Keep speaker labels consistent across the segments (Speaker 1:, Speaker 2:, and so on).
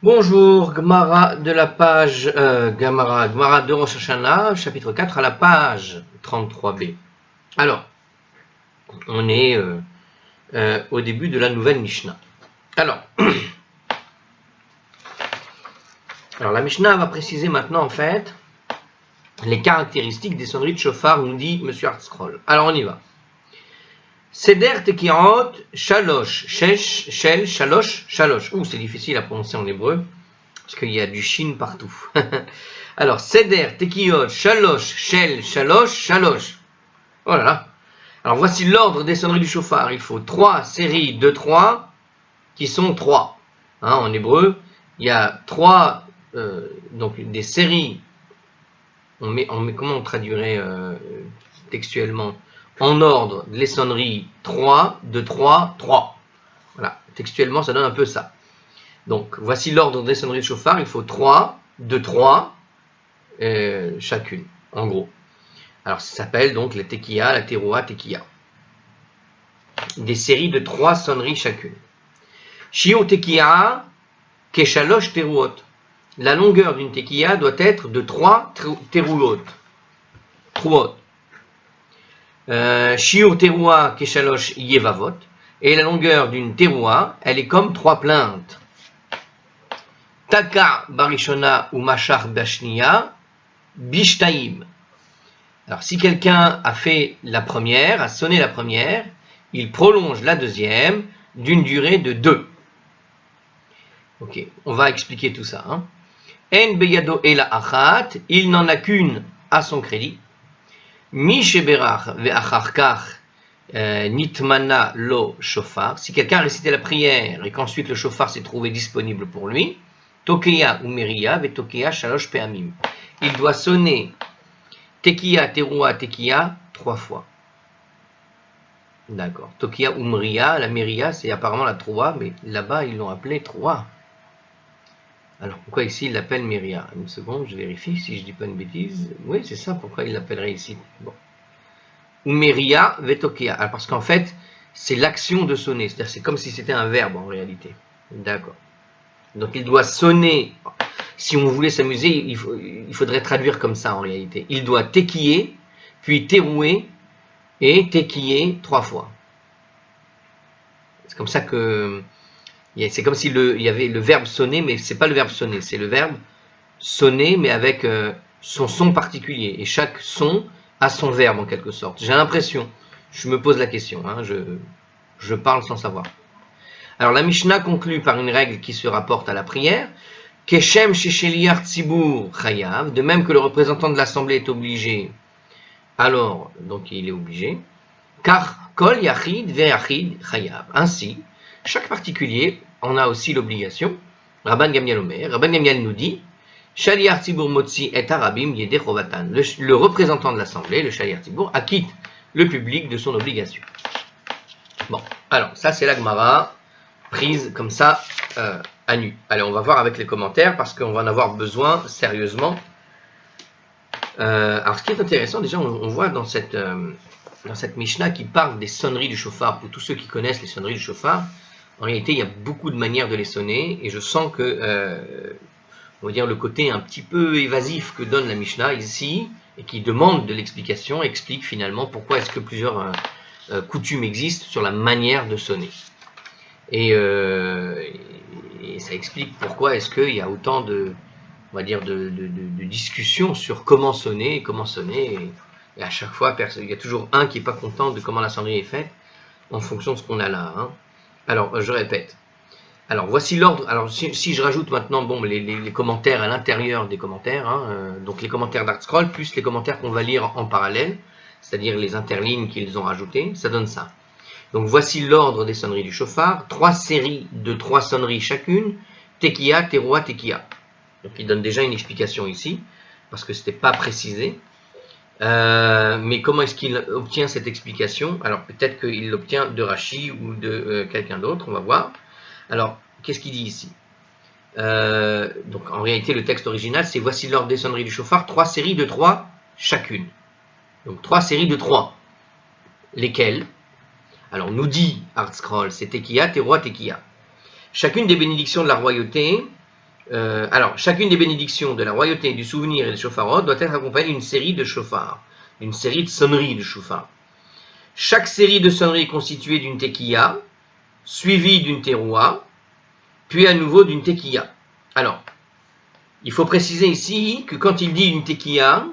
Speaker 1: Bonjour, Gemara de la page Gemara de Rosh Hashanah, chapitre 4, à la page 33b. Alors, on est au début de la nouvelle Mishnah. Alors, la Mishnah va préciser maintenant en fait les caractéristiques des sonneries de chauffard, nous dit M. Hartzkroll. Alors on y va. Seder Tekiot, Shalosh, Shesh, Shel, Shalosh, Shalosh. C'est difficile à prononcer en hébreu, parce qu'il y a du shin partout. Alors, Seder Tekiot, Shalosh, Shel, Shalosh, Shalosh. Oh là là. Alors, voici l'ordre des sonneries du chauffard. Il faut 3 séries de 3 qui sont 3. En hébreu, il y a 3, donc des séries. Comment on traduirait textuellement? En ordre, les sonneries 3, 2, 3, 3. Voilà, textuellement, ça donne un peu ça. Donc, voici l'ordre des sonneries de chauffard. Il faut 3, 2, 3, chacune, en gros. Alors, ça s'appelle donc la tekiya, la teroua, tekiya. Des séries de 3 sonneries chacune. Shiur tekiya, keshalosh teruot. La longueur d'une tekiya doit être de 3 teruot. Shiur teroua, keshalosh yevavot. Et la longueur d'une teroua, elle est comme 3 plaintes. Taka barishona ou machar bashniya bishtaim. Alors, si quelqu'un a fait la première, a sonné la première, il prolonge la deuxième d'une durée de 2. Ok, on va expliquer tout ça. En beyado ela achat, il n'en a qu'une à son crédit. Mi sheberach ve'achar kach nitmana lo shofar. Si quelqu'un a récité la prière et qu'ensuite le shofar s'est trouvé disponible pour lui, tokeya ou meriya ve'tokeya shalosh pe'amim. Il doit sonner tekiya, teroua, tekiya 3 fois. D'accord. Tokiya ou meriya, la meriya c'est apparemment la troua, mais là-bas ils l'ont appelé troua. Alors pourquoi ici il l'appelle meriya? Une seconde, je vérifie si je dis pas une bêtise. Oui, c'est ça, pourquoi il l'appellerait ici. Bon. Ou meriya ve'tokeya. Alors parce qu'en fait, c'est l'action de sonner, c'est-à-dire c'est comme si c'était un verbe en réalité. D'accord. Donc il doit sonner. Si on voulait s'amuser, il faudrait traduire comme ça en réalité. Il doit tekiyer, puis terouer et tekiyer 3 fois. C'est comme ça que... C'est comme s'il y avait le verbe sonner, mais c'est pas le verbe sonner, c'est le verbe sonner, mais avec son son particulier. Et chaque son a son verbe en quelque sorte. J'ai l'impression, je me pose la question, je parle sans savoir. Alors la Mishnah conclut par une règle qui se rapporte à la prière. Keshem shesheliar tzibur chayav, de même que le représentant de l'assemblée est obligé, alors, donc il est obligé. Car kol yachid ve'achid chayav. Ainsi, chaque particulier en a aussi l'obligation. Rabban Gamliel Omer, Rabban Gamliel nous dit, shaliar tzibur motzi et arabim yedeh chovatan. Le représentant de l'assemblée, le shaliar tzibur, acquitte le public de son obligation. Bon, alors ça c'est la Gemara prise comme ça à nu. Allez, on va voir avec les commentaires parce qu'on va en avoir besoin sérieusement. Alors, ce qui est intéressant, déjà, on voit dans cette Mishnah qui parle des sonneries du chauffard. Pour tous ceux qui connaissent les sonneries du chauffard, en réalité, il y a beaucoup de manières de les sonner et je sens que, on va dire, le côté un petit peu évasif que donne la Mishnah ici et qui demande de l'explication, explique finalement pourquoi est-ce que plusieurs coutumes existent sur la manière de sonner. Et ça explique pourquoi est-ce qu'il y a autant de, on va dire, de discussions sur comment sonner et à chaque fois, il y a toujours un qui n'est pas content de comment la sonnerie est faite, en fonction de ce qu'on a là. Alors, je répète. Alors, voici l'ordre. Alors, si je rajoute maintenant les commentaires à l'intérieur des commentaires, donc les commentaires d'Hartzkroll, plus les commentaires qu'on va lire en parallèle, c'est-à-dire les interlignes qu'ils ont rajoutées, ça donne ça. Donc voici l'ordre des sonneries du chauffard, 3 séries de 3 sonneries chacune, tekiya, teroua, tekiya. Donc il donne déjà une explication ici, parce que ce n'était pas précisé. Mais comment est-ce qu'il obtient cette explication? Alors peut-être qu'il l'obtient de Rashi ou de quelqu'un d'autre, on va voir. Alors, qu'est-ce qu'il dit ici? Donc en réalité, le texte original, c'est voici l'ordre des sonneries du chauffard, 3 séries de 3 chacune. Donc 3 séries de 3. Lesquelles? Alors, nous dit Hartzkroll, c'est tekiya, teroua, tekiya. Chacune des bénédictions de la royauté Alors, chacune des bénédictions de la royauté, du souvenir et des shofarot doit être accompagnée d'une série de shofars, d'une série de sonneries de shofars. Chaque série de sonneries est constituée d'une tekiya, suivie d'une teroua, puis à nouveau d'une tekiya. Alors, il faut préciser ici que quand il dit une tekiya,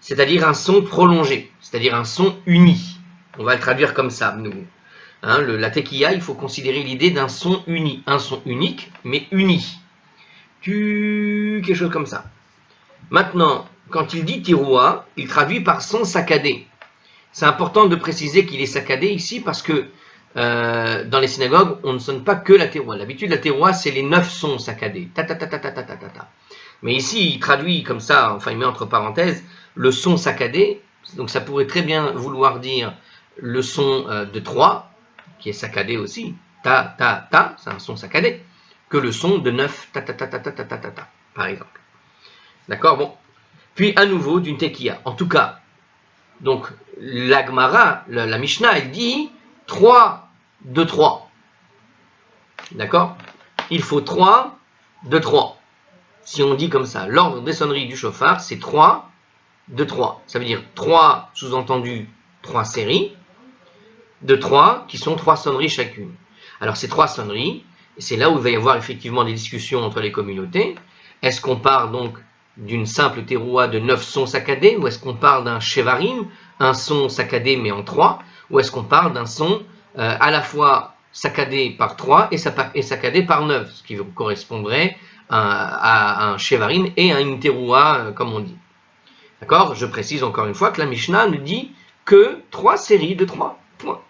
Speaker 1: c'est-à-dire un son prolongé, c'est-à-dire un son uni. On va le traduire comme ça, nous. La tekiya, il faut considérer l'idée d'un son uni, un son unique, mais uni. Quelque chose comme ça. Maintenant, quand il dit teroua, il traduit par son saccadé. C'est important de préciser qu'il est saccadé ici parce que dans les synagogues, on ne sonne pas que la teroua. D'habitude, la teroua, c'est les 9 sons saccadés. Ta ta ta ta ta ta ta ta ta. Mais ici, il traduit comme ça, enfin, il met entre parenthèses le son saccadé. Donc, ça pourrait très bien vouloir dire le son de 3, qui est saccadé aussi. Ta ta ta, c'est un son saccadé. Que le son de 9, ta ta ta ta ta ta ta ta ta, par exemple. D'accord? Bon. Puis, à nouveau, d'une tekiya. En tout cas, donc, la Gemara, la Mishnah, elle dit 3 de 3. D'accord? Il faut 3 de 3. Si on dit comme ça, l'ordre des sonneries du shofar, c'est 3 de 3. Ça veut dire 3, sous-entendu, 3 séries de 3 qui sont 3 sonneries chacune. Alors, ces 3 sonneries, et c'est là où il va y avoir effectivement des discussions entre les communautés. Est-ce qu'on parle donc d'une simple teroua de 9 sons saccadés, ou est-ce qu'on parle d'un shevarim, un son saccadé mais en 3, ou est-ce qu'on parle d'un son à la fois saccadé par 3 et saccadé par 9, ce qui correspondrait à un shevarim et à une teroua, comme on dit. D'accord? Je précise encore une fois que la Mishnah ne dit que 3 séries de 3 points.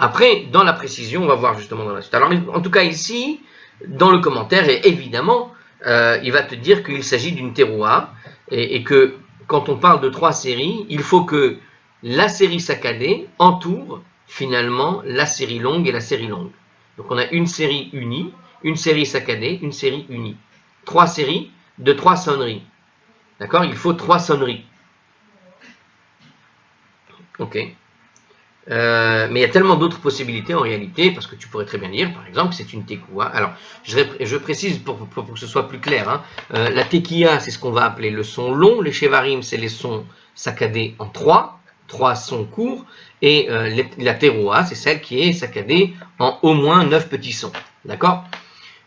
Speaker 1: Après, dans la précision, on va voir justement dans la suite. Alors, en tout cas ici, dans le commentaire, et évidemment, il va te dire qu'il s'agit d'une teroua, et que quand on parle de 3 séries, il faut que la série saccadée entoure finalement la série longue et la série longue. Donc on a une série unie, une série saccadée, une série unie. 3 séries de 3 sonneries. D'accord? Il faut 3 sonneries. Ok. Mais il y a tellement d'autres possibilités en réalité, parce que tu pourrais très bien dire, par exemple, que c'est une tekoua. Alors, je précise pour que ce soit plus clair. La tekiya, c'est ce qu'on va appeler le son long. Les shevarim, c'est les sons saccadés en 3 sons courts. Et la teroua, c'est celle qui est saccadée en au moins 9 petits sons. D'accord?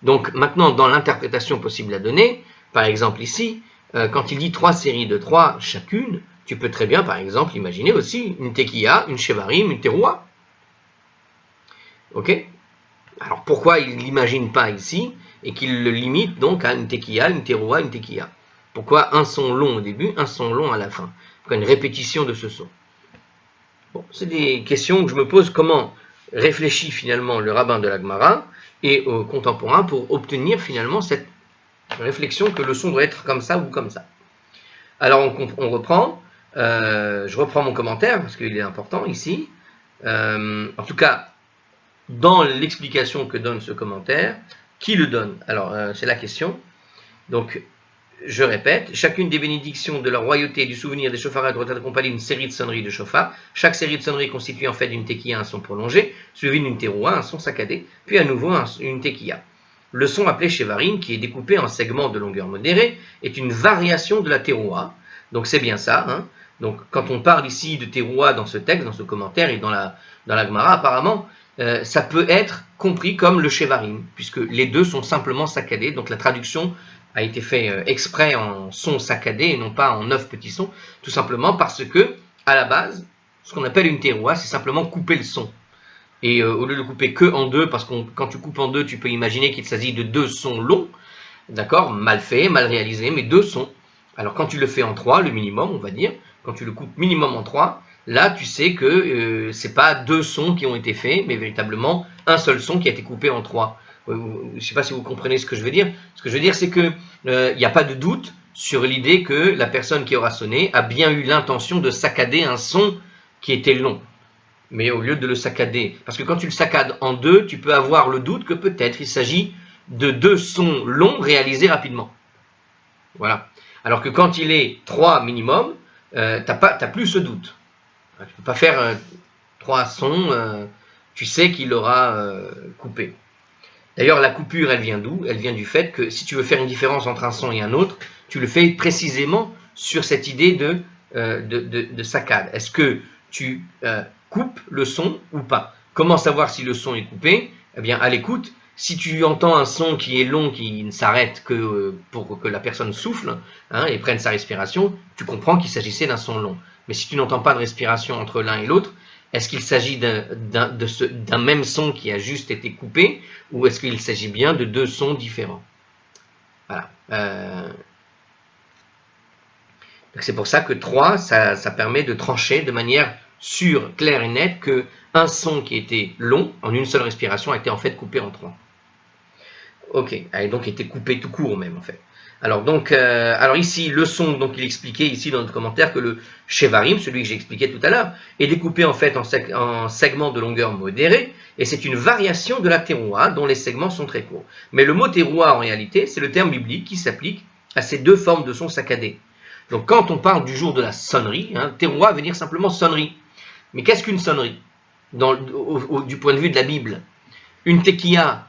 Speaker 1: Donc, maintenant, dans l'interprétation possible à donner, par exemple ici, quand il dit 3 séries de 3 chacune, tu peux très bien, par exemple, imaginer aussi une tekiya, une shevarim, une teroua. Ok? Alors, pourquoi il ne l'imagine pas ici et qu'il le limite donc à une tekiya, une teroua, une tekiya? Pourquoi un son long au début, un son long à la fin? Pourquoi une répétition de ce son? Bon, c'est des questions que je me pose. Comment réfléchit finalement le rabbin de la Gemara et aux contemporains pour obtenir finalement cette réflexion que le son doit être comme ça ou comme ça? Alors, on reprend. Je reprends mon commentaire parce qu'il est important ici. En tout cas, dans l'explication que donne ce commentaire, qui le donne? Alors, c'est la question. Donc, je répète, chacune des bénédictions de la royauté et du souvenir des shofaras doit être accompagnée d'une série de sonneries de shofar. Chaque série de sonneries est constituée en fait d'une tekiya, un son prolongé, suivi d'une teroua, un son saccadé, puis à nouveau une tekiya. Le son appelé shevarim, qui est découpé en segments de longueur modérée, est une variation de la teroua. Donc, c'est bien ça, Donc, quand on parle ici de teroua dans ce texte, dans ce commentaire et dans la Gemara, apparemment, ça peut être compris comme le shevarim, puisque les deux sont simplement saccadés. Donc, la traduction a été faite exprès en sons saccadés et non pas en 9 petits sons, tout simplement parce que, à la base, ce qu'on appelle une teroua, c'est simplement couper le son. Et au lieu de couper que en 2, parce que quand tu coupes en 2, tu peux imaginer qu'il s'agit de 2 sons longs, d'accord, mal fait, mal réalisé, mais 2 sons. Alors, quand tu le fais en 3, le minimum, on va dire, quand tu le coupes minimum en 3, là, tu sais que ce n'est pas 2 sons qui ont été faits, mais véritablement un seul son qui a été coupé en 3. Je ne sais pas si vous comprenez ce que je veux dire. Ce que je veux dire, c'est qu'il n'y a pas de doute sur l'idée que la personne qui aura sonné a bien eu l'intention de saccader un son qui était long. Mais au lieu de le saccader, parce que quand tu le saccades en 2, tu peux avoir le doute que peut-être il s'agit de 2 sons longs réalisés rapidement. Voilà. Alors que quand il est 3 minimum, tu n'as plus ce doute. Tu ne peux pas faire 3 sons, tu sais qu'il aura coupé. D'ailleurs, la coupure, elle vient d'où? Elle vient du fait que si tu veux faire une différence entre un son et un autre, tu le fais précisément sur cette idée de saccade. Est-ce que tu coupes le son ou pas? Comment savoir si le son est coupé? Eh bien, à l'écoute, si tu entends un son qui est long, qui ne s'arrête que pour que la personne souffle et prenne sa respiration, tu comprends qu'il s'agissait d'un son long. Mais si tu n'entends pas de respiration entre l'un et l'autre, est-ce qu'il s'agit d'un même son qui a juste été coupé ou est-ce qu'il s'agit bien de deux sons différents? Voilà. C'est pour ça que 3, ça permet de trancher de manière sûre, claire et nette qu'un son qui était long, en une seule respiration, a été en fait coupé en 3. Ok, a donc été coupé tout court même en fait. Alors ici, le son, donc il expliquait ici dans notre commentaire que le shevarim, celui que j'ai expliqué tout à l'heure, est découpé en fait en segments de longueur modérée, et c'est une variation de la teroua dont les segments sont très courts. Mais le mot teroua en réalité, c'est le terme biblique qui s'applique à ces deux formes de son saccadés. Donc quand on parle du jour de la sonnerie, teroua veut dire simplement sonnerie. Mais qu'est-ce qu'une sonnerie du point de vue de la Bible? Une tekiya,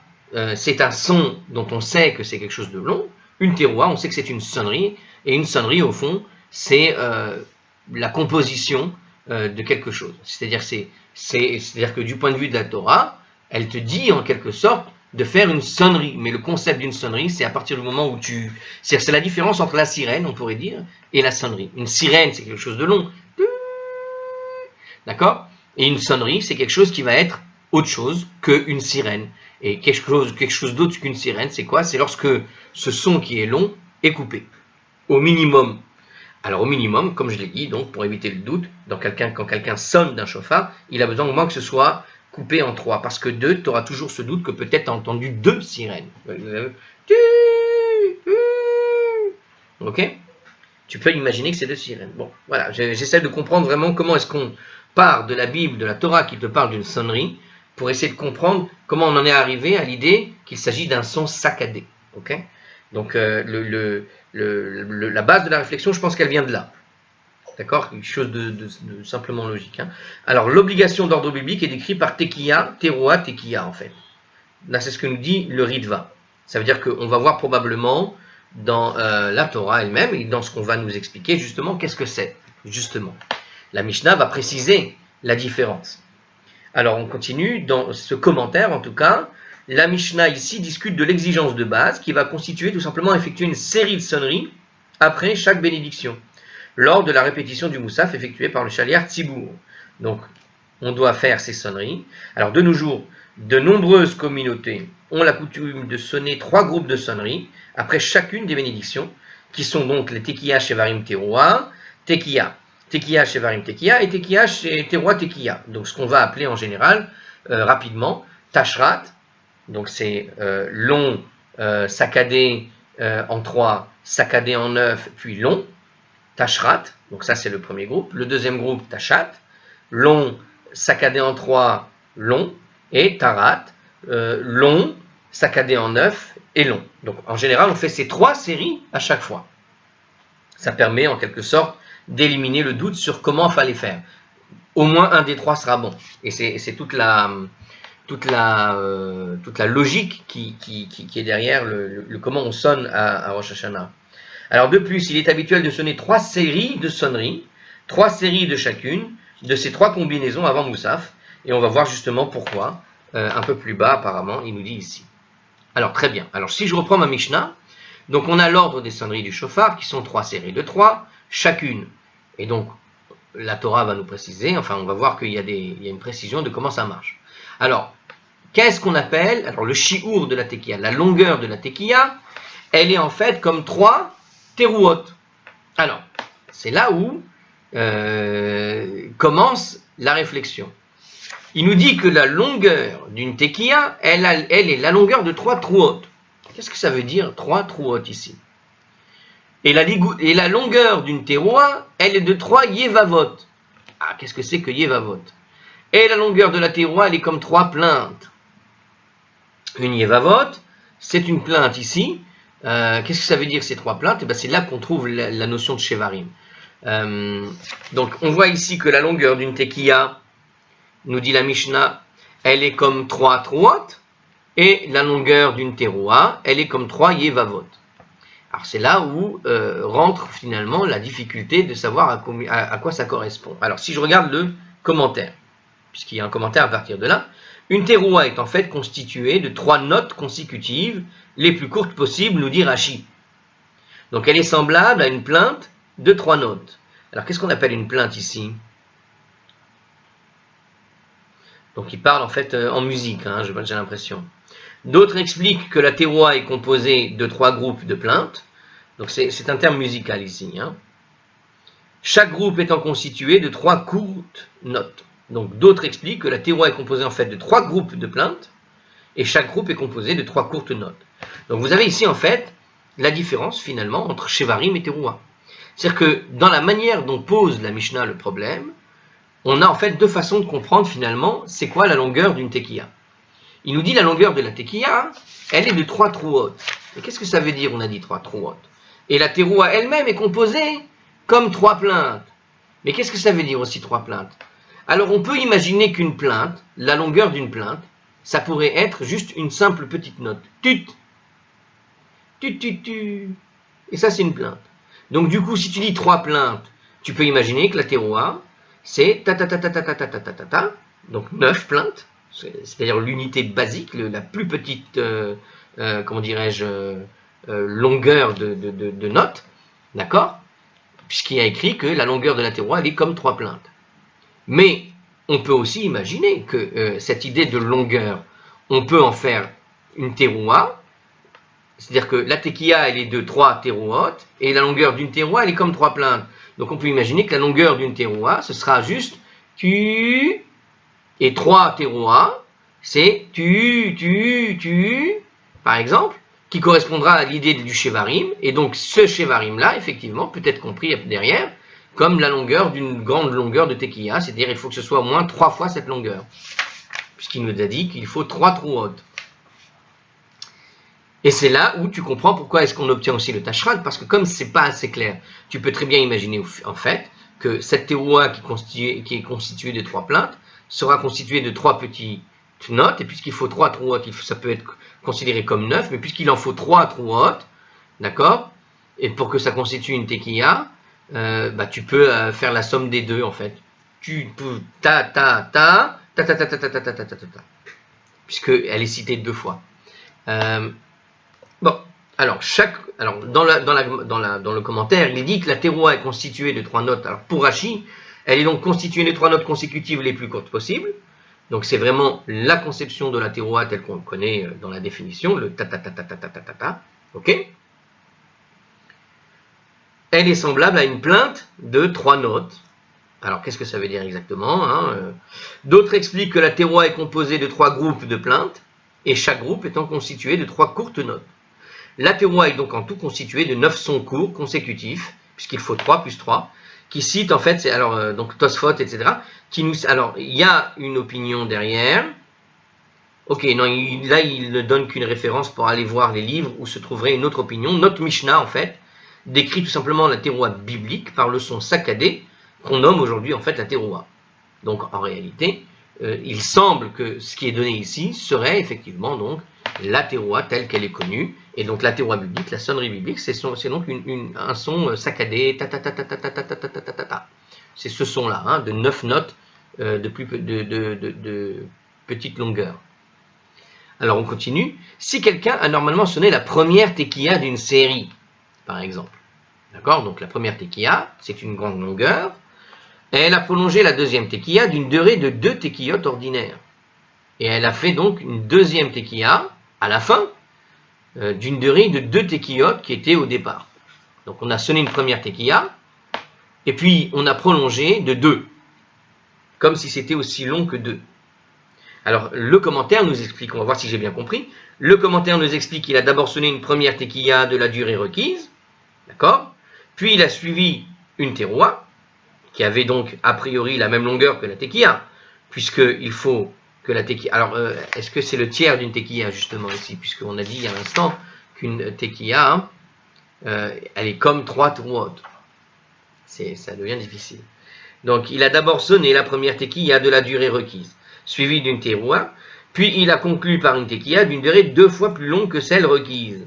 Speaker 1: c'est un son dont on sait que c'est quelque chose de long. Une teroua, on sait que c'est une sonnerie. Et une sonnerie, au fond, c'est la composition de quelque chose. C'est-à-dire que du point de vue de la Torah, elle te dit en quelque sorte de faire une sonnerie. Mais le concept d'une sonnerie, c'est à partir du moment où c'est la différence entre la sirène, on pourrait dire, et la sonnerie. Une sirène, c'est quelque chose de long. D'accord? Et une sonnerie, c'est quelque chose qui va être autre chose qu'une sirène. Et quelque chose d'autre qu'une sirène, c'est quoi? C'est lorsque ce son qui est long est coupé. Au minimum. Alors au minimum, comme je l'ai dit, donc pour éviter le doute, quand quelqu'un sonne d'un chauffard, il a besoin au moins que ce soit coupé en 3. Parce que 2, tu auras toujours ce doute que peut-être tu as entendu 2 sirènes. Ok? Tu peux imaginer que c'est 2 sirènes. Bon, voilà, j'essaie de comprendre vraiment comment est-ce qu'on part de la Bible, de la Torah qui te parle d'une sonnerie, pour essayer de comprendre comment on en est arrivé à l'idée qu'il s'agit d'un son saccadé. Okay? Donc la base de la réflexion, je pense qu'elle vient de là. D'accord? Quelque chose de simplement logique. Alors l'obligation d'ordre biblique est décrite par tekiya, teroua, tekiya en fait. Là c'est ce que nous dit le Ritva. Ça veut dire qu'on va voir probablement dans la Torah elle-même et dans ce qu'on va nous expliquer justement qu'est-ce que c'est. Justement. La Mishnah va préciser la différence. Alors on continue, dans ce commentaire en tout cas, la Mishnah ici discute de l'exigence de base qui va constituer tout simplement effectuer une série de sonneries après chaque bénédiction, lors de la répétition du moussaf effectué par le chaliar Tzibour. Donc on doit faire ces sonneries. Alors de nos jours, de nombreuses communautés ont la coutume de sonner 3 groupes de sonneries après chacune des bénédictions, qui sont donc les Tekiya Shevarim Teroua, Tekiya Shevarim Tekiya et Tekiya Teroua Tekiya. Donc ce qu'on va appeler en général, rapidement, Tashrat, donc c'est long, saccadé en 3, saccadé en 9, puis long, Tashrat, donc ça c'est le premier groupe. Le deuxième groupe, Tashat, long, saccadé en 3, long, et Tarat, long, saccadé en 9 et long. Donc en général, on fait ces 3 séries à chaque fois. Ça permet en quelque sorte d'éliminer le doute sur comment il fallait faire. Au moins un des 3 sera bon. Et c'est toute la logique qui est derrière le comment on sonne à Rosh Hashanah. Alors de plus, il est habituel de sonner 3 séries de sonneries, 3 séries de chacune, de ces 3 combinaisons avant Moussaf, et on va voir justement pourquoi, un peu plus bas apparemment, il nous dit ici. Alors très bien, alors si je reprends ma Mishnah, donc on a l'ordre des sonneries du shofar, qui sont 3 séries de 3, chacune, et donc la Torah va nous préciser, enfin on va voir qu'il y a une précision de comment ça marche. Alors, qu'est-ce qu'on appelle, alors le shi'ur de la tekiya, la longueur de la tekiya, elle est en fait comme 3 teruot. Alors, c'est là où commence la réflexion. Il nous dit que la longueur d'une tekiya, elle est la longueur de 3 truot. Qu'est-ce que ça veut dire 3 truot ici? Et la longueur d'une teroua, elle est de 3 yevavot. Ah, qu'est-ce que c'est que yevavot? Et la longueur de la teroua, elle est comme 3 plaintes. Une yevavot, c'est une plainte ici. Qu'est-ce que ça veut dire ces 3 plaintes? C'est là qu'on trouve la notion de shevarim. Donc on voit ici que la longueur d'une tekiya, nous dit la Mishnah, elle est comme 3 truot, et la longueur d'une teroua, elle est comme 3 yevavot. Alors c'est là où rentre finalement la difficulté de savoir à quoi ça correspond. Alors si je regarde le commentaire, puisqu'il y a un commentaire à partir de là, une teroua est en fait constituée de 3 notes consécutives, les plus courtes possibles, nous dit Rashi. Donc elle est semblable à une plainte de 3 notes. Alors qu'est-ce qu'on appelle une plainte ici? Donc il parle en fait en musique, hein, j'ai l'impression. D'autres expliquent que la teroua est composée de 3 groupes de plaintes. Donc c'est un terme musical ici. Hein. Chaque groupe étant constitué de 3 courtes notes. Donc d'autres expliquent que la teroua est composée en fait de 3 groupes de plaintes, et chaque groupe est composé de 3 courtes notes. Donc vous avez ici en fait la différence finalement entre Shevarim et teroua. C'est-à-dire que dans la manière dont pose la Mishnah le problème, on a en fait 2 façons de comprendre finalement c'est quoi la longueur d'une tekiya. Il nous dit la longueur de la tekiya, elle est de 3 trouot. Et qu'est-ce que ça veut dire, on a dit 3 trouot? Et la teroua elle-même est composée comme 3 plaintes. Mais qu'est-ce que ça veut dire aussi 3 plaintes? Alors on peut imaginer qu'une plainte, la longueur d'une plainte, ça pourrait être juste une simple petite note. Tut, tut, tut, tut. Et ça c'est une plainte. Donc du coup si tu dis 3 plaintes, tu peux imaginer que la teroua, c'est ta ta ta ta ta ta ta ta ta ta ta, donc 9 plaintes, c'est-à-dire l'unité basique, la plus petite, comment dirais-je, longueur de notes, d'accord? Puisqu'il y a écrit que la longueur de la teroua, elle est comme 3 plaintes. Mais on peut aussi imaginer que cette idée de longueur, on peut en faire une teroua, c'est-à-dire que la tekiya, elle est de 3 terouot, et la longueur d'une teroua, elle est comme 3 plaintes. Donc on peut imaginer que la longueur d'une teroua, ce sera juste tu, et 3 terouas, c'est tu, par exemple, qui correspondra à l'idée du shevarim, et donc ce shevarim-là, effectivement, peut être compris derrière comme la longueur d'une grande longueur de tekiya, c'est-à-dire il faut que ce soit au moins 3 fois cette longueur, puisqu'il nous a dit qu'il faut 3 trouot. Et c'est là où tu comprends pourquoi est-ce qu'on obtient aussi le tashrat, parce que comme c'est pas assez clair, tu peux très bien imaginer en fait que cette teroua qui est constituée de 3 plaintes sera constituée de 3 petites notes, et puisqu'il faut 3 trouot, ça peut être considéré comme 9, mais puisqu'il en faut 3 trouot, d'accord, et pour que ça constitue une tekiya, tu peux faire la somme des deux en fait. Tu peux puisqu'elle est citée 2 fois. Bon, alors dans le commentaire, il dit que la teroua est constituée de 3 notes. Alors pour Rashi, elle est donc constituée de 3 notes consécutives les plus courtes possibles. Donc c'est vraiment la conception de la teroua telle qu'on le connaît dans la définition, le ta. Ok? Elle est semblable à une plainte de 3 notes. Alors qu'est-ce que ça veut dire exactement, hein? D'autres expliquent que la teroua est composée de 3 groupes de plaintes, et chaque groupe étant constitué de 3 courtes notes. La teroua est donc en tout constituée de 9 sons courts consécutifs, puisqu'il faut 3 plus 3, qui citent en fait, donc Tosfot, etc. Alors, il y a une opinion derrière. Ok, non, là, il ne donne qu'une référence pour aller voir les livres où se trouverait une autre opinion. Notre Mishnah, en fait, décrit tout simplement la teroua biblique par le son saccadé, qu'on nomme aujourd'hui, en fait, la teroua. Donc, en réalité, il semble que ce qui est donné ici serait effectivement donc la teroua telle qu'elle est connue, et donc la teroua biblique, la sonnerie biblique, c'est donc un son saccadé, ta. C'est ce son-là, hein, de 9 notes de petite longueur. Alors on continue. Si quelqu'un a normalement sonné la première tekiya d'une série, par exemple, d'accord, donc la première tekiya, c'est une grande longueur, et elle a prolongé la deuxième tekiya d'une durée de 2 tekiyot ordinaires. Et elle a fait donc une deuxième tekiya à la fin d'une durée de 2 tekiyot qui était au départ. Donc on a sonné une première tekiya, et puis on a prolongé de 2, comme si c'était aussi long que 2. Alors le commentaire nous explique, on va voir si j'ai bien compris, le commentaire nous explique qu'il a d'abord sonné une première tekiya de la durée requise, d'accord, puis il a suivi une teroua, qui avait donc a priori la même longueur que la tekiya, puisqu'il faut que la tekiya... Alors, est-ce que c'est le tiers d'une tekiya, justement, ici, puisqu'on a dit il y a un instant qu'une tekiya, elle est comme 3 trouot. Ça devient difficile. Donc, il a d'abord sonné la première tekiya de la durée requise, suivie d'une teroua, Puis il a conclu par une tekiya d'une durée 2 fois plus longue que celle requise.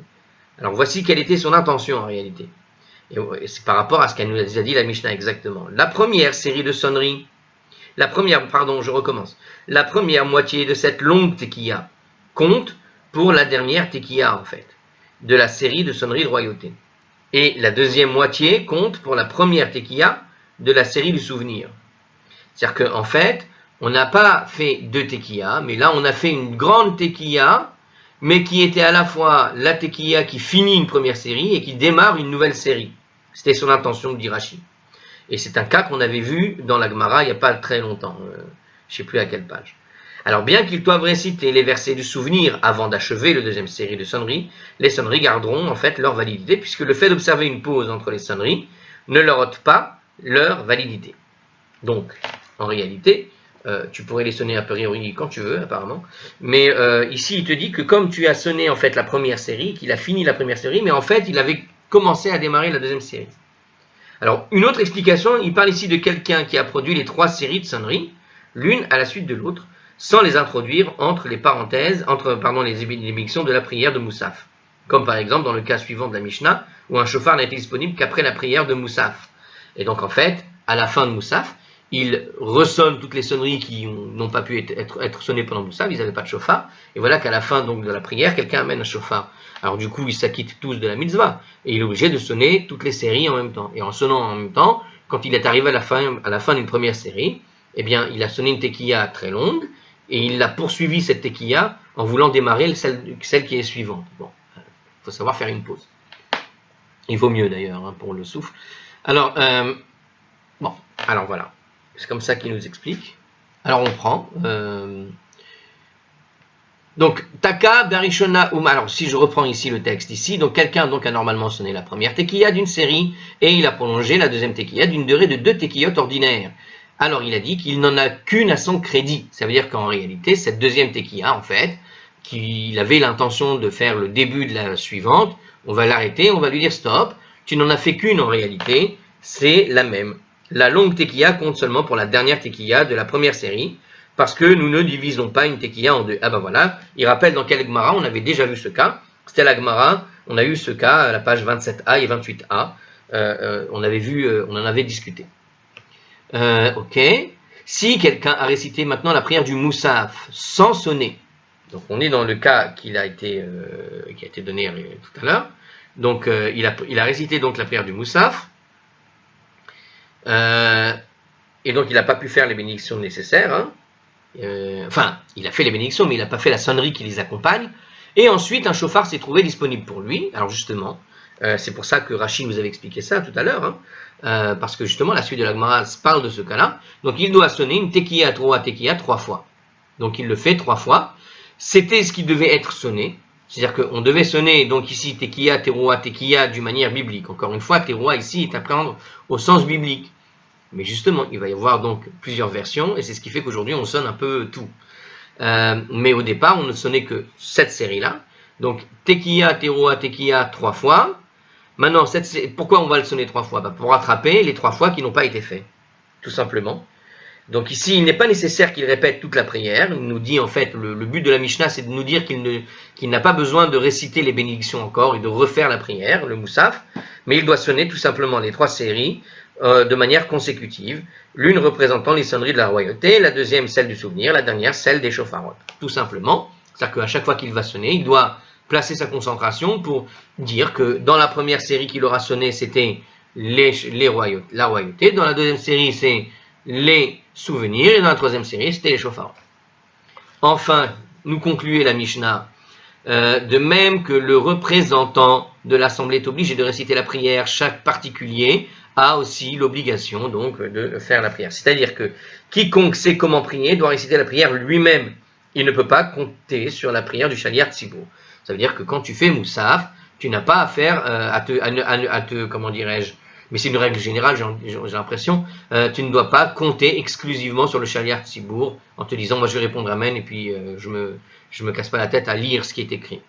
Speaker 1: Alors voici quelle était son intention en réalité. Et c'est par rapport à ce qu'elle nous a dit la Mishnah exactement. La première série de sonneries, la première moitié de cette longue tekiya compte pour la dernière tekiya en fait, de la série de sonneries de royauté. Et la deuxième moitié compte pour la première tekiya de la série du souvenir. C'est-à-dire qu'en fait, on n'a pas fait 2 tekiya, mais là on a fait une grande tekiya, mais qui était à la fois la tekiya qui finit une première série et qui démarre une nouvelle série. C'était son intention, dit Rashi. Et c'est un cas qu'on avait vu dans la Gemara il n'y a pas très longtemps, je ne sais plus à quelle page. Alors bien qu'ils doivent réciter les versets du souvenir avant d'achever la deuxième série de sonneries, les sonneries garderont en fait leur validité, puisque le fait d'observer une pause entre les sonneries ne leur ôte pas leur validité. Donc, en réalité, tu pourrais les sonner a priori quand tu veux, apparemment, mais ici il te dit que comme tu as sonné en fait la première série, qu'il a fini la première série, mais en fait il avait commencé à démarrer la deuxième série. Alors, une autre explication, il parle ici de quelqu'un qui a produit les 3 séries de sonneries, l'une à la suite de l'autre, sans les introduire entre les parenthèses, les bénédictions de la prière de Moussaf. Comme par exemple dans le cas suivant de la Mishnah, où un chauffard n'a été disponible qu'après la prière de Moussaf. Et donc en fait, à la fin de Moussaf, il ressonne toutes les sonneries qui n'ont pas pu être sonnées pendant Moussaf, ils n'avaient pas de chauffard, et voilà qu'à la fin donc de la prière, quelqu'un amène un chauffard. Alors du coup, ils s'acquittent tous de la mitzvah, et il est obligé de sonner toutes les séries en même temps. Et en sonnant en même temps, quand il est arrivé à la fin d'une première série, eh bien, il a sonné une tekiya très longue, et il a poursuivi cette tekiya en voulant démarrer celle qui est suivante. Bon, il faut savoir faire une pause. Il vaut mieux d'ailleurs pour le souffle. Alors, alors voilà. C'est comme ça qu'il nous explique. Alors on prend. Donc, Taka, Barishona, Uma. Alors, si je reprends ici le texte ici, donc quelqu'un a normalement sonné la première tekiya d'une série et il a prolongé la deuxième tekiya d'une durée de 2 tekiyot ordinaires. Alors, il a dit qu'il n'en a qu'une à son crédit. Ça veut dire qu'en réalité, cette deuxième tekiya, en fait, qu'il avait l'intention de faire le début de la suivante, on va l'arrêter, on va lui dire stop, tu n'en as fait qu'une en réalité, c'est la même. La longue tekiya compte seulement pour la dernière tekiya de la première série, parce que nous ne divisons pas une tekiya en deux. Ah ben voilà, il rappelle dans quelle Gemara on avait déjà vu ce cas. C'était la Gemara, on a eu ce cas à la page 27a et 28a. On en avait discuté. Ok. Si quelqu'un a récité maintenant la prière du Moussaf sans sonner, donc on est dans le cas qui a été donné tout à l'heure. Donc il a récité donc la prière du Moussaf. Et donc il n'a pas pu faire les bénédictions nécessaires. Enfin, il a fait les bénédictions, mais il n'a pas fait la sonnerie qui les accompagne. Et ensuite, un chauffard s'est trouvé disponible pour lui. Alors justement, c'est pour ça que Rachid nous avait expliqué ça tout à l'heure, parce que justement, la suite de la Gemara parle de ce cas-là. Donc il doit sonner une tekiya, tekiya 3 fois. Donc il le fait 3 fois. C'était ce qui devait être sonné. C'est-à-dire qu'on devait sonner, donc ici, tekiya, tekiya, d'une manière biblique. Encore une fois, teroua ici est à prendre au sens biblique. Mais justement, il va y avoir donc plusieurs versions, et c'est ce qui fait qu'aujourd'hui, on sonne un peu tout. Mais au départ, on ne sonnait que cette série-là. Donc, tekiya, tekiya, 3 fois. Maintenant, pourquoi on va le sonner 3 fois? Pour rattraper les 3 fois qui n'ont pas été faits, tout simplement. Donc ici, il n'est pas nécessaire qu'il répète toute la prière. Il nous dit en fait, le but de la Mishnah, c'est de nous dire qu'il n'a pas besoin de réciter les bénédictions encore et de refaire la prière, le Moussaf, mais il doit sonner tout simplement les 3 séries de manière consécutive, l'une représentant les sonneries de la royauté, la deuxième celle du souvenir, la dernière celle des chauffarotes. Tout simplement, c'est-à-dire qu'à chaque fois qu'il va sonner, il doit placer sa concentration pour dire que dans la première série qu'il aura sonné, c'était la royauté, dans la deuxième série, c'est les souvenirs, et dans la troisième série, c'était les chauffarotes. Enfin, nous concluait la Mishnah, de même que le représentant de l'assemblée est obligé de réciter la prière, chaque particulier a aussi l'obligation donc de faire la prière. C'est-à-dire que quiconque sait comment prier doit réciter la prière lui-même. Il ne peut pas compter sur la prière du Shaliach Tzibour. Ça veut dire que quand tu fais Moussaf, tu n'as pas à faire comment dirais-je, mais c'est une règle générale, j'ai l'impression, tu ne dois pas compter exclusivement sur le Shaliach Tzibour en te disant moi je vais répondre Amen et puis je me casse pas la tête à lire ce qui est écrit.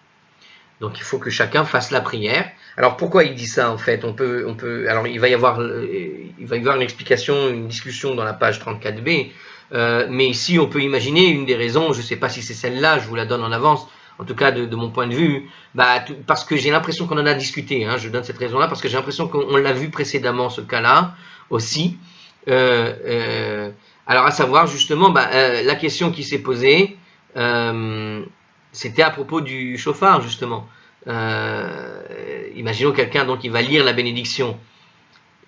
Speaker 1: Donc il faut que chacun fasse la prière. Alors pourquoi il dit ça en fait? Alors il va y avoir une explication, une discussion dans la page 34b. Mais ici on peut imaginer une des raisons. Je ne sais pas si c'est celle-là, je vous la donne en avance. En tout cas de mon point de vue, parce que j'ai l'impression qu'on en a discuté. Je donne cette raison-là parce que j'ai l'impression qu'on l'a vu précédemment ce cas-là aussi. Alors à savoir justement, la question qui s'est posée. C'était à propos du chauffard, justement. Imaginons quelqu'un donc qui va lire la bénédiction.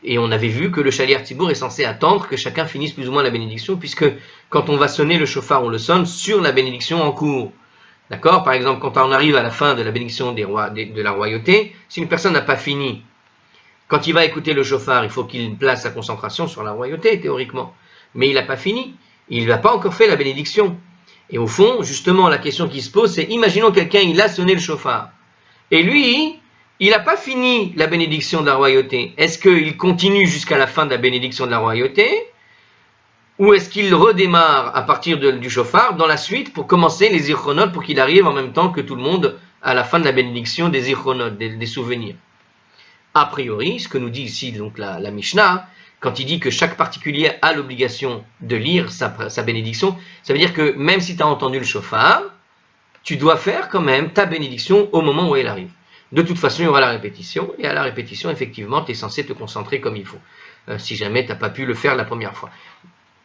Speaker 1: Et on avait vu que le Shaliach Tzibour est censé attendre que chacun finisse plus ou moins la bénédiction, puisque quand on va sonner le chauffard, on le sonne sur la bénédiction en cours. D'accord? Par exemple, quand on arrive à la fin de la bénédiction de la royauté, si une personne n'a pas fini, quand il va écouter le chauffard, il faut qu'il place sa concentration sur la royauté, théoriquement. Mais il n'a pas fini. Il n'a pas encore fait la bénédiction. Et au fond, justement, la question qui se pose, c'est imaginons quelqu'un, il a sonné le chauffard. Et lui, il n'a pas fini la bénédiction de la royauté. Est-ce qu'il continue jusqu'à la fin de la bénédiction de la royauté? Ou est-ce qu'il redémarre à partir du chauffard dans la suite pour commencer les zichronot pour qu'il arrive en même temps que tout le monde à la fin de la bénédiction des zichronot, des souvenirs? A priori, ce que nous dit ici donc la Mishnah, quand il dit que chaque particulier a l'obligation de lire sa bénédiction, ça veut dire que même si tu as entendu le chauffard, tu dois faire quand même ta bénédiction au moment où elle arrive. De toute façon, il y aura la répétition, et à la répétition, effectivement, tu es censé te concentrer comme il faut, si jamais tu n'as pas pu le faire la première fois.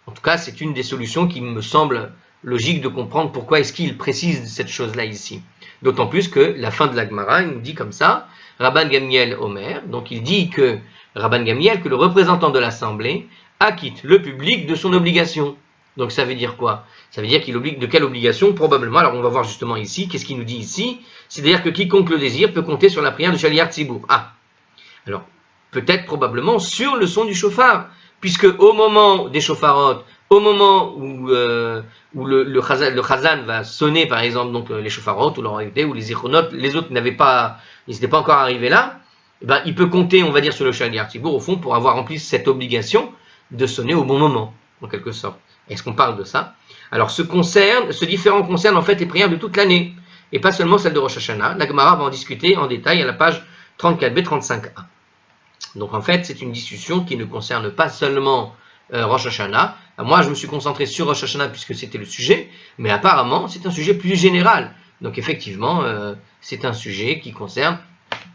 Speaker 1: En tout cas, c'est une des solutions qui me semble logique de comprendre pourquoi est-ce qu'il précise cette chose-là ici. D'autant plus que la fin de la Gemara, il nous dit comme ça, Rabban Gamliel Omer, donc il dit que Rabban Gamliel, que le représentant de l'Assemblée acquitte le public de son obligation. Donc ça veut dire quoi? Ça veut dire qu'il obligue de quelle obligation? Probablement, alors on va voir justement ici, qu'est-ce qu'il nous dit ici? C'est-à-dire que quiconque le désire peut compter sur la prière de Shaliach Tzibour. Alors, peut-être probablement sur le son du chauffard, puisque au moment des chauffarotes, au moment où le chazan va sonner par exemple donc les chauffarotes ou l'oreillette ou les zichronot, les autres n'étaient pas encore arrivés là, il peut compter, on va dire, sur le Shaliach Tzibour au fond pour avoir rempli cette obligation de sonner au bon moment, en quelque sorte. Est-ce qu'on parle de ça? Alors ce différent concerne en fait les prières de toute l'année, et pas seulement celles de Rosh Hashanah. La Gemara va en discuter en détail à la page 34b, 35a. Donc en fait, c'est une discussion qui ne concerne pas seulement Rosh Hashanah. Moi, je me suis concentré sur Rosh Hashanah puisque c'était le sujet, mais apparemment, c'est un sujet plus général. Donc effectivement, c'est un sujet qui concerne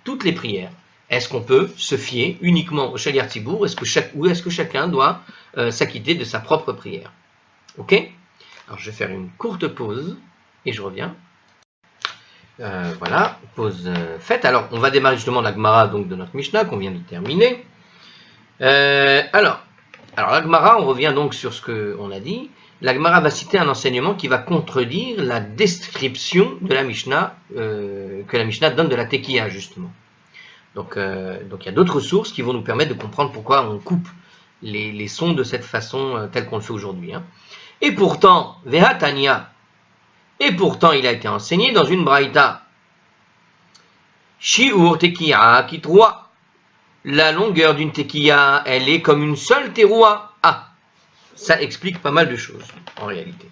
Speaker 1: toutes les prières. Est-ce qu'on peut se fier uniquement au Shaliach Tzibour ou est-ce que chacun doit s'acquitter de sa propre prière? Ok? Alors je vais faire une courte pause et je reviens. Voilà, pause faite. Alors on va démarrer justement la Gemara donc, de notre Mishnah qu'on vient de terminer. Alors la Gemara, on revient donc sur ce qu'on a dit. La Gemara va citer un enseignement qui va contredire la description de la Mishnah que la Mishnah donne de la Tekiya justement. Donc il y a d'autres sources qui vont nous permettre de comprendre pourquoi on coupe les sons de cette façon telle qu'on le fait aujourd'hui. Et pourtant, Veha Tanya, et pourtant il a été enseigné dans une braïta. Shi'ur Tekiya Kitroua. La longueur d'une Tekiya, elle est comme une seule teroua. Ça explique pas mal de choses en réalité.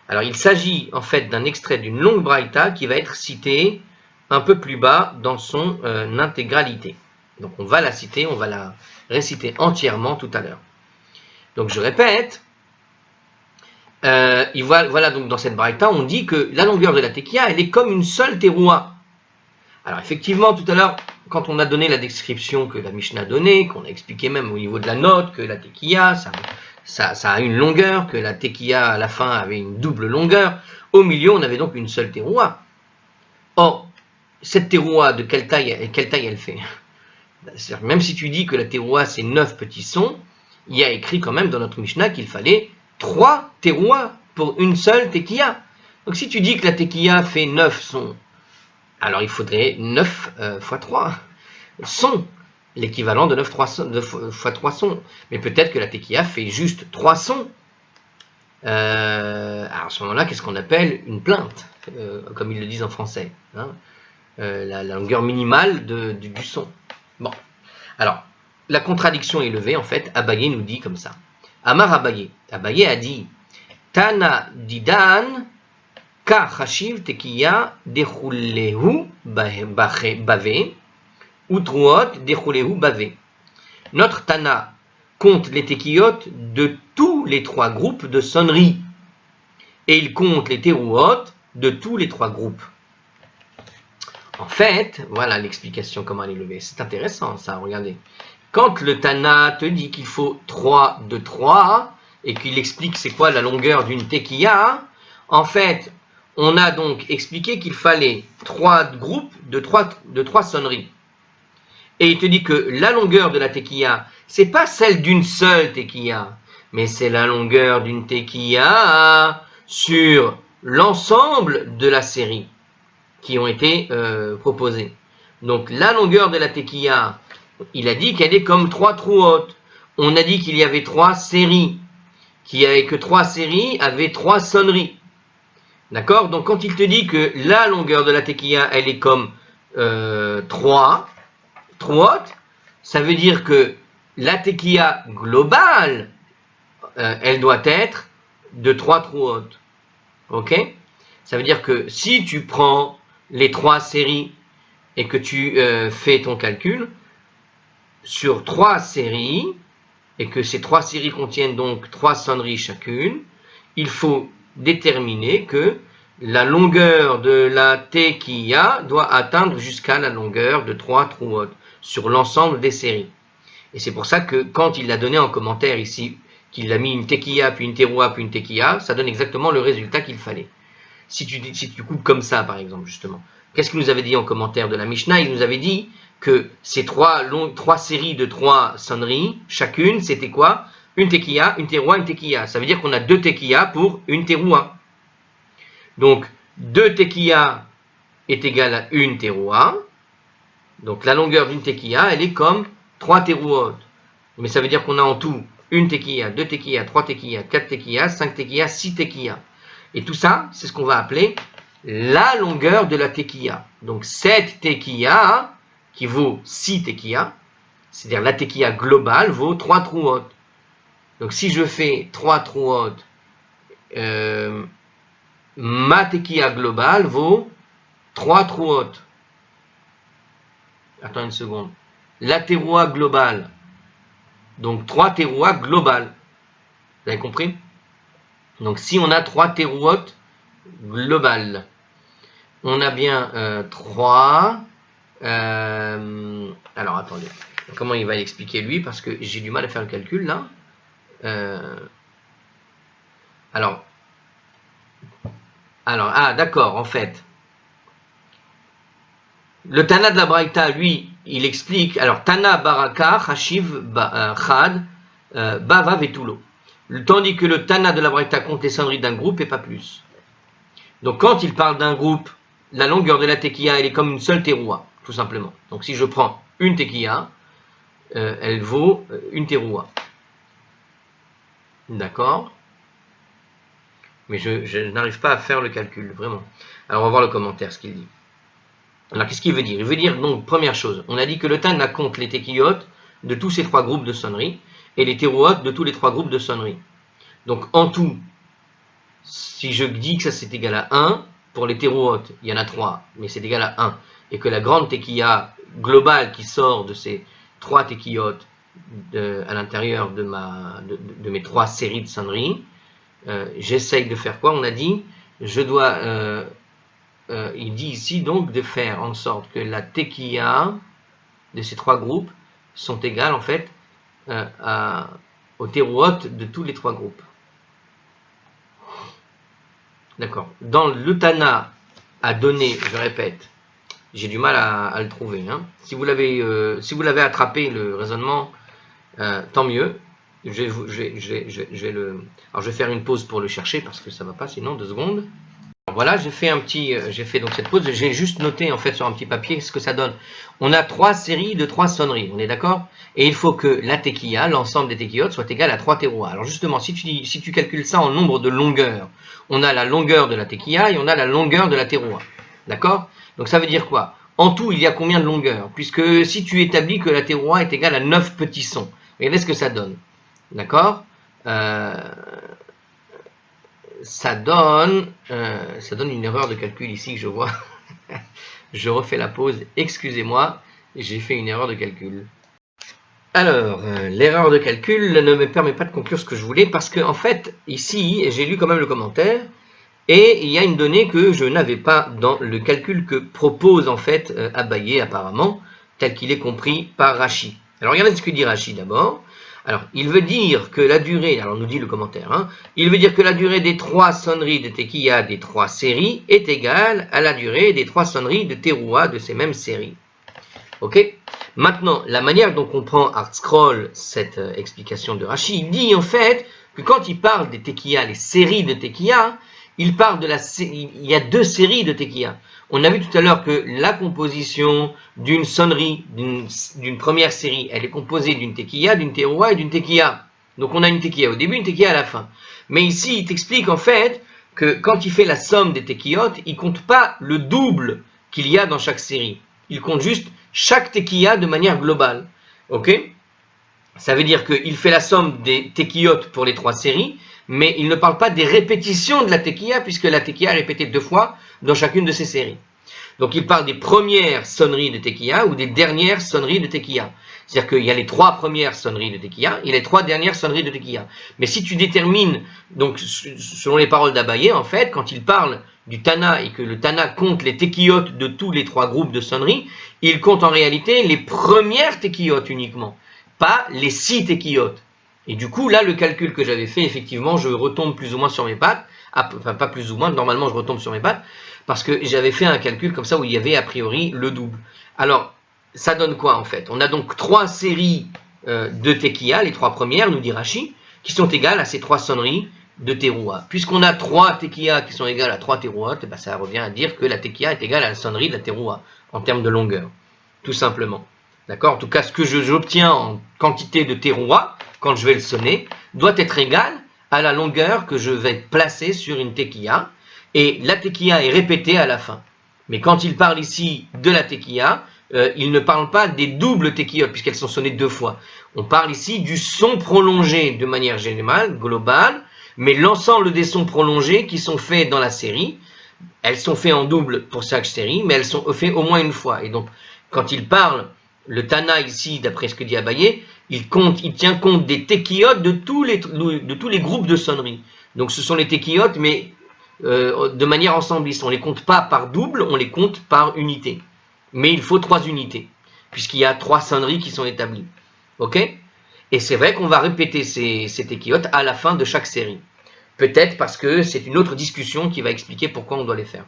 Speaker 1: Alors il s'agit en fait d'un extrait d'une longue braïta qui va être cité un peu plus bas dans son intégralité. Donc on va la citer, on va la réciter entièrement tout à l'heure. Donc je répète, voilà donc dans cette braïta, on dit que la longueur de la tekiya, elle est comme une seule teroua. Alors effectivement, tout à l'heure, quand on a donné la description que la Mishnah a donnée, qu'on a expliqué même au niveau de la note, que la tekiya, ça a une longueur, que la tekiya à la fin avait une double longueur, au milieu on avait donc une seule teroua. Or, cette teroua, de quelle taille elle fait? Même si tu dis que la teroua c'est 9 petits sons, il y a écrit quand même dans notre Mishnah qu'il fallait 3 terouas pour une seule tekiya. Donc si tu dis que la tekiya fait 9 sons, alors il faudrait 9 fois 3 sons, l'équivalent de 9 fois 3 sons. Mais peut-être que la tekiya fait juste 3 sons. Alors à ce moment-là, qu'est-ce qu'on appelle une plainte, comme ils le disent en français, la longueur minimale du son. Bon, alors, la contradiction est levée, en fait, Abaye nous dit comme ça. Amar Abaye a dit, Tana didan Ka chashiv tekiya dechulehu bave, utruot dechulehu bave. Notre Tana compte les tekiyot de tous les trois groupes de sonneries. Et il compte les teruot de tous les trois groupes. En fait, voilà l'explication comment elle est levée. C'est intéressant ça, regardez. Quand le Tana te dit qu'il faut 3 de 3, et qu'il explique c'est quoi la longueur d'une tekiya, en fait, on a donc expliqué qu'il fallait 3 groupes de 3 sonneries. Et il te dit que la longueur de la tekiya, c'est pas celle d'une seule tekiya, mais c'est la longueur d'une tekiya sur l'ensemble de la série qui ont été proposées. Donc la longueur de la tekiya, il a dit qu'elle est comme 3 truot. On a dit qu'il y avait 3 séries, qu'il n'y avait que 3 séries avaient 3 sonneries. D'accord? Donc quand il te dit que la longueur de la tekiya, elle est comme 3 truot, ça veut dire que la tekiya globale, elle doit être de 3 truot. Ok? Ça veut dire que si tu prends les 3 séries et que tu fais ton calcul sur 3 séries et que ces 3 séries contiennent donc 3 sonneries chacune, il faut déterminer que la longueur de la tekiya doit atteindre jusqu'à la longueur de 3 truot sur l'ensemble des séries. Et c'est pour ça que quand il l'a donné en commentaire ici, qu'il a mis une tekiya, puis une teroua, puis une tekiya, ça donne exactement le résultat qu'il fallait. Si tu coupes comme ça, par exemple, justement. Qu'est-ce qu'il nous avait dit en commentaire de la Mishnah? Il nous avait dit que ces 3 séries de 3 sonneries, chacune, c'était quoi? Une tekiya, une teroua, une tekiya. Ça veut dire qu'on a 2 tekiya pour une teroua. Donc, 2 tekiya est égal à une teroua. Donc, la longueur d'une tekiya, elle est comme 3 terouot. Mais ça veut dire qu'on a en tout une tekiya, 2 tekiya, 3 tekiya, 4 tekiya, 5 tekiya, 6 tekiya. Et tout ça, c'est ce qu'on va appeler la longueur de la tekiya. Donc, cette tekiya, qui vaut 6 tekiya, c'est-à-dire la tekiya globale, vaut 3 truot. Donc, si je fais 3 truot, ma tekiya globale vaut 3 truot. Attends une seconde. La teroua globale, donc 3 terouas globales. Vous avez compris? Donc, si on a 3 terouot globales, on a bien 3. Alors, attendez. Comment il va l'expliquer lui? Parce que j'ai du mal à faire le calcul là. Alors, d'accord, en fait. Le Tana de la Braïta, lui, il explique. Alors, Tana Baraka, Chashiv Chad, Bava Vetulo. Tandis que le Tana de la Braïta compte les sonneries d'un groupe et pas plus. Donc, quand il parle d'un groupe, la longueur de la tekiya, elle est comme une seule teroua, tout simplement. Donc, si je prends une tekiya, elle vaut une teroua. D'accord? Mais je n'arrive pas à faire le calcul, vraiment. Alors, on va voir le commentaire, ce qu'il dit. Alors, qu'est-ce qu'il veut dire? Il veut dire, donc, première chose, on a dit que le Tana compte les tekiyot de tous ces 3 groupes de sonneries et les terouot de tous les 3 groupes de sonneries. Donc, en tout, si je dis que ça c'est égal à 1, pour les terouot, il y en a 3, mais c'est égal à 1, et que la grande tekiya globale qui sort de ces 3 tekiyot à l'intérieur de mes 3 séries de sonneries, j'essaye de faire quoi? On a dit, je dois... il dit ici donc de faire en sorte que la tekiya de ces 3 groupes sont égales en fait aux terouot de tous les 3 groupes. D'accord. Dans le Tana a donné, je répète, j'ai du mal à le trouver. Hein. Si vous l'avez attrapé le raisonnement, tant mieux. Alors je vais faire une pause pour le chercher parce que ça ne va pas sinon 2 secondes. Voilà, j'ai fait donc cette pause, j'ai juste noté en fait sur un petit papier ce que ça donne. On a 3 séries de 3 sonneries, on est d'accord? Et il faut que la tekiya, l'ensemble des tekiyot, soit égal à 3 terouas. Alors justement, si tu calcules ça en nombre de longueurs, on a la longueur de la tekiya et on a la longueur de la teroua. D'accord? Donc ça veut dire quoi? En tout, il y a combien de longueurs? Puisque si tu établis que la teroua est égale à 9 petits sons, regardez ce que ça donne. D'accord? ça donne une erreur de calcul ici que je vois. Je refais la pause, excusez-moi, j'ai fait une erreur de calcul. Alors, l'erreur de calcul ne me permet pas de conclure ce que je voulais parce que, en fait, ici, j'ai lu quand même le commentaire et il y a une donnée que je n'avais pas dans le calcul que propose en fait Abaye apparemment, tel qu'il est compris par Rachi. Alors, regardez ce que dit Rachi d'abord. Alors, il veut dire que la durée, alors nous dit le commentaire, hein, il veut dire que la durée des 3 sonneries de Tekiya des 3 séries est égale à la durée des 3 sonneries de Teruah de ces mêmes séries. Ok? Maintenant, la manière dont comprend ArtScroll cette explication de Rachi, il dit en fait que quand il parle des Tekiya, les séries de Tekiya, il parle il y a 2 séries de Tekiya. On a vu tout à l'heure que la composition d'une sonnerie, d'une première série, elle est composée d'une Tekiya, d'une Teruah et d'une Tekiya. Donc on a une Tekiya au début, une Tekiya à la fin. Mais ici, il t'explique en fait que quand il fait la somme des Tekiyot, il ne compte pas le double qu'il y a dans chaque série. Il compte juste chaque Tekiya de manière globale. Ok? Ça veut dire qu'il fait la somme des Tekiyot pour les 3 séries, mais il ne parle pas des répétitions de la Tekiya, puisque la Tekiya est répétée 2 fois dans chacune de ces séries. Donc il parle des premières sonneries de Tekiya ou des dernières sonneries de Tekiya. C'est-à-dire qu'il y a les 3 premières sonneries de Tekiya et les 3 dernières sonneries de Tekiya. Mais si tu détermines, donc selon les paroles d'Abaye, en fait, quand il parle du Tana et que le Tana compte les Tekiyot de tous les 3 groupes de sonneries, il compte en réalité les premières Tekiyot uniquement, pas les 6 Tekiyot. Et du coup, là, le calcul que j'avais fait, effectivement, je retombe plus ou moins sur mes pattes. Enfin, pas plus ou moins, normalement, je retombe sur mes pattes. Parce que j'avais fait un calcul comme ça où il y avait a priori le double. Alors, ça donne quoi en fait? On a donc 3 séries de Tekiya, les 3 premières, nous dit Rachi, qui sont égales à ces 3 sonneries de Teruah. Puisqu'on a 3 Tekiya qui sont égales à 3 Teruah, ben ça revient à dire que la Tekiya est égale à la sonnerie de la Teruah, en termes de longueur. Tout simplement. D'accord? En tout cas, ce que j'obtiens en quantité de Teruah, quand je vais le sonner, doit être égal à la longueur que je vais placer sur une Tekiya. Et la Tekiya est répétée à la fin. Mais quand il parle ici de la Tekiya, il ne parle pas des doubles Tekiyot, puisqu'elles sont sonnées 2 fois. On parle ici du son prolongé de manière générale, globale, mais l'ensemble des sons prolongés qui sont faits dans la série, elles sont faits en double pour chaque série, mais elles sont faits au moins une fois. Et donc, quand il parle, le Tana ici, d'après ce que dit Abaye, il tient compte des Tekiyot de tous les groupes de sonneries. Donc ce sont les Tekiyot, mais de manière ensembliste. On ne les compte pas par double, on les compte par unité. Mais il faut 3 unités, puisqu'il y a 3 sonneries qui sont établies. Ok? Et c'est vrai qu'on va répéter ces Tekiyot à la fin de chaque série. Peut-être parce que c'est une autre discussion qui va expliquer pourquoi on doit les faire.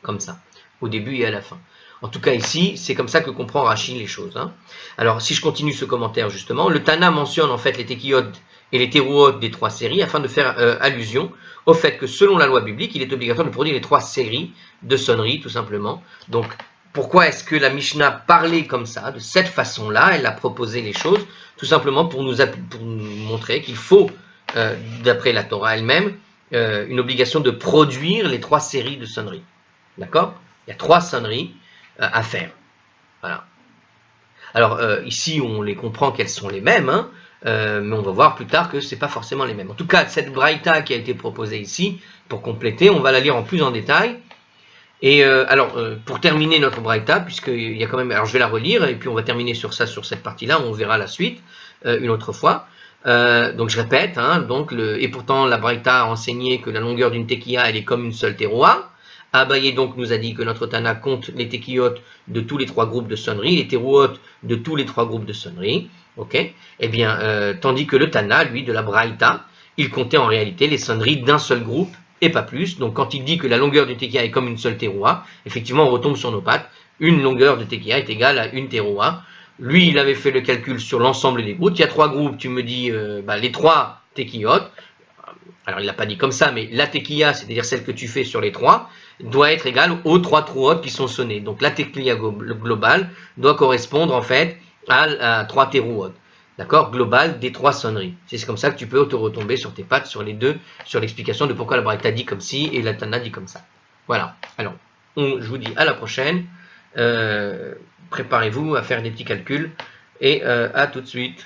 Speaker 1: Comme ça, au début et à la fin. En tout cas ici, c'est comme ça que comprend Rachi les choses. Hein. Alors si je continue ce commentaire justement, le Tana mentionne en fait les Tekiyot et les Teruot des 3 séries afin de faire allusion au fait que selon la loi biblique, il est obligatoire de produire les 3 séries de sonneries tout simplement. Donc pourquoi est-ce que la Mishnah parlait comme ça, de cette façon-là, elle a proposé les choses, tout simplement pour nous montrer qu'il faut, d'après la Torah elle-même, une obligation de produire les 3 séries de sonneries. D'accord? Il y a 3 sonneries à faire. Voilà. Alors ici, on les comprend qu'elles sont les mêmes, hein, mais on va voir plus tard que ce n'est pas forcément les mêmes. En tout cas, cette braïta qui a été proposée ici, pour compléter, on va la lire en plus en détail. Et pour terminer notre braïta, puisqu'il y a quand même... Alors je vais la relire, et puis on va terminer sur ça, sur cette partie-là, on verra la suite une autre fois. Donc je répète, hein, et pourtant la braïta a enseigné que la longueur d'une tekiya, elle est comme une seule teruah. Abaye donc nous a dit que notre Tana compte les tekiyot de tous les 3 groupes de sonneries, les teruot de tous les 3 groupes de sonneries. Ok? Eh bien, tandis que le Tana, lui, de la braïta, il comptait en réalité les sonneries d'un seul groupe, et pas plus. Donc quand il dit que la longueur du tekiya est comme une seule teruah, effectivement on retombe sur nos pattes. Une longueur de tekiya est égale à une teruah. Lui, il avait fait le calcul sur l'ensemble des groupes. Il y a 3 groupes, tu me dis les 3 tekiyot. Alors il l'a pas dit comme ça, mais la tekiya, c'est-à-dire celle que tu fais sur les 3, doit être égale aux 3 teruot qui sont sonnés. Donc la tekiya globale doit correspondre en fait à 3 teruot. D'accord, global des 3 sonneries. C'est comme ça que tu peux te retomber sur tes pattes sur les deux, sur l'explication de pourquoi la braïta dit comme ci et la Tana dit comme ça. Voilà. Alors, je vous dis à la prochaine. Préparez-vous à faire des petits calculs et à tout de suite.